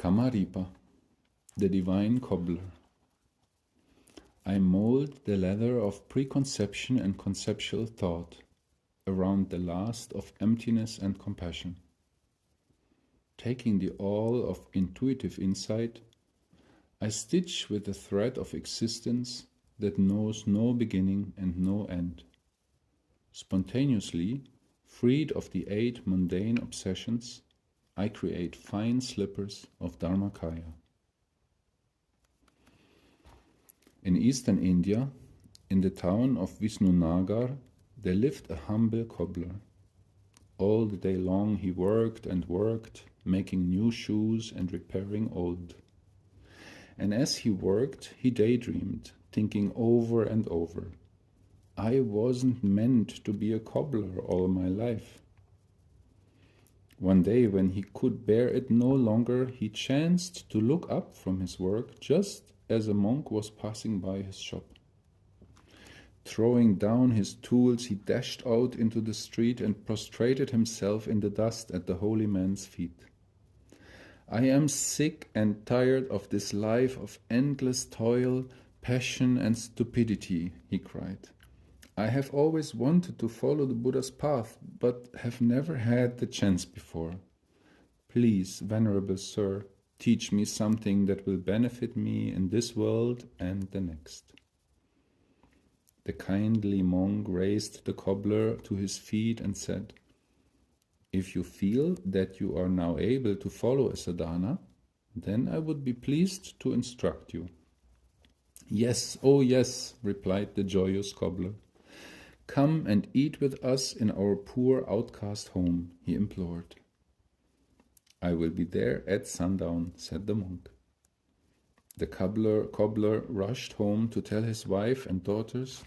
Camaripa, the divine cobbler. I mold the leather of preconception and conceptual thought around the last of emptiness and compassion. Taking the awl of intuitive insight, I stitch with the thread of existence that knows no beginning and no end. Spontaneously, freed of the 8 mundane obsessions, I create fine slippers of Dharmakaya. In eastern India, in the town of Vishnunagar, there lived a humble cobbler. All the day long he worked and worked, making new shoes and repairing old. And as he worked, he daydreamed, thinking over and over, I wasn't meant to be a cobbler all my life. One day, when he could bear it no longer, he chanced to look up from his work just as a monk was passing by his shop. Throwing down his tools, he dashed out into the street and prostrated himself in the dust at the holy man's feet. I am sick and tired of this life of endless toil, passion and stupidity, he cried. I have always wanted to follow the Buddha's path, but have never had the chance before. Please, venerable sir, teach me something that will benefit me in this world and the next. The kindly monk raised the cobbler to his feet and said, If you feel that you are now able to follow a sadhana, then I would be pleased to instruct you. Yes, oh yes, replied the joyous cobbler. Come and eat with us in our poor outcast home, he implored. I will be there at sundown, said the monk. The cobbler rushed home to tell his wife and daughters,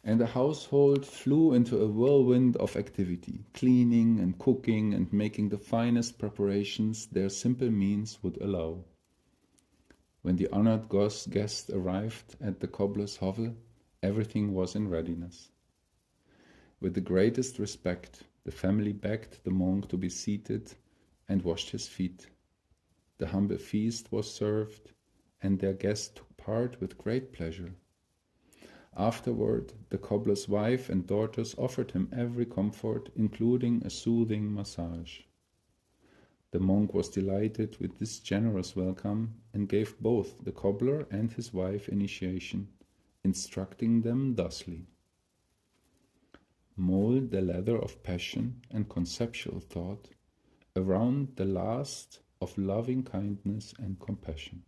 and the household flew into a whirlwind of activity, cleaning and cooking and making the finest preparations their simple means would allow. When the honored guest arrived at the cobbler's hovel, everything was in readiness. With the greatest respect, the family begged the monk to be seated and washed his feet. The humble feast was served, and their guest took part with great pleasure. Afterward, the cobbler's wife and daughters offered him every comfort, including a soothing massage. The monk was delighted with this generous welcome and gave both the cobbler and his wife initiation, instructing them thusly. Mold the leather of passion and conceptual thought around the last of loving kindness and compassion.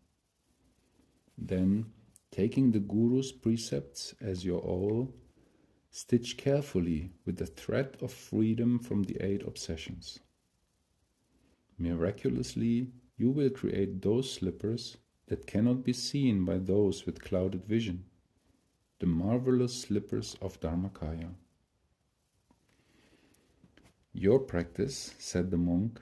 Then, taking the Guru's precepts as your all, stitch carefully with the thread of freedom from the 8 obsessions. Miraculously, you will create those slippers that cannot be seen by those with clouded vision, the marvelous slippers of Dharmakaya. Your practice, said the monk,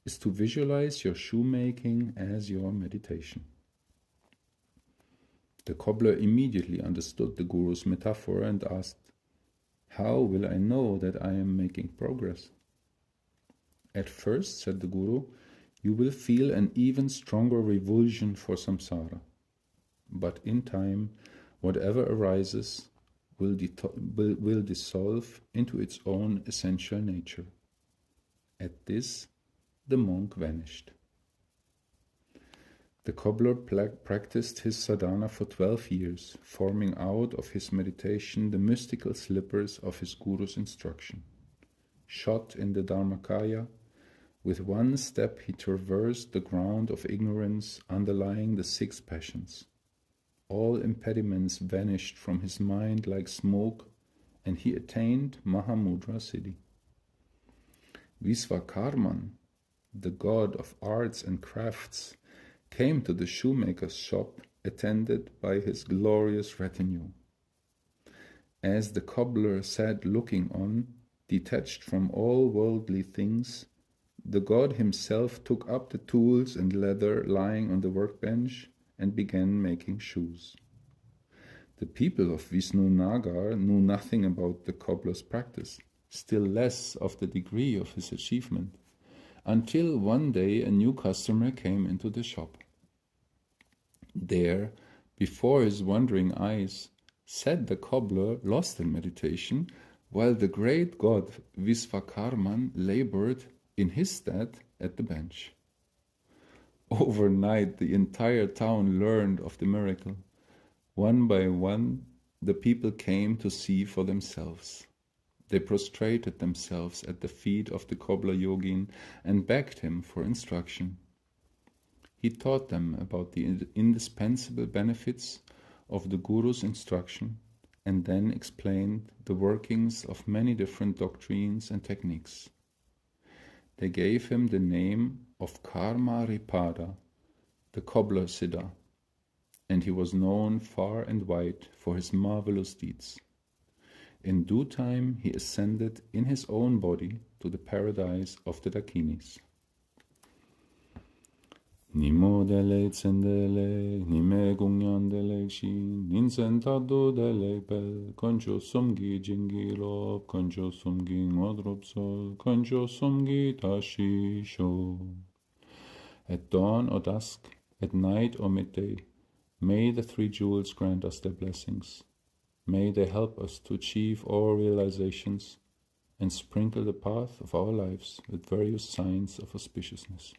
is to visualize your shoemaking as your meditation. The cobbler immediately understood the Guru's metaphor and asked, How will I know that I am making progress? At first, said the Guru, you will feel an even stronger revulsion for samsara. But in time, whatever arises will dissolve into its own essential nature. At this, the monk vanished. The cobbler practiced his sadhana for 12 years, forming out of his meditation the mystical slippers of his Guru's instruction. Shot in the Dharmakaya, with one step he traversed the ground of ignorance underlying the 6 passions. All impediments vanished from his mind like smoke, and he attained Mahamudra Siddhi. Visvakarman, the god of arts and crafts, came to the shoemaker's shop, attended by his glorious retinue. As the cobbler sat looking on, detached from all worldly things, the god himself took up the tools and leather lying on the workbench and began making shoes. The people of Vishnunagar knew nothing about the cobbler's practice, still less of the degree of his achievement, until one day a new customer came into the shop. There, before his wondering eyes, sat the cobbler lost in meditation, while the great god Visvakarman labored in his stead at the bench. Overnight, the entire town learned of the miracle. One by one, the people came to see for themselves. They prostrated themselves at the feet of the cobbler yogin and begged him for instruction. He taught them about the indispensable benefits of the Guru's instruction and then explained the workings of many different doctrines and techniques. They gave him the name of Camaripa, the Cobbler Siddha, and he was known far and wide for his marvelous deeds. In due time he ascended in his own body to the paradise of the Dakinis. Nimo dele tsendele, nime gungyan dele shin, ninsen tadu dele bel, koncho sumgi jingi lop, koncho sumgi ngodrop sol, koncho sumgi tashi sho. At dawn or dusk, at night or midday, may the three jewels grant us their blessings. May they help us to achieve all realizations and sprinkle the path of our lives with various signs of auspiciousness.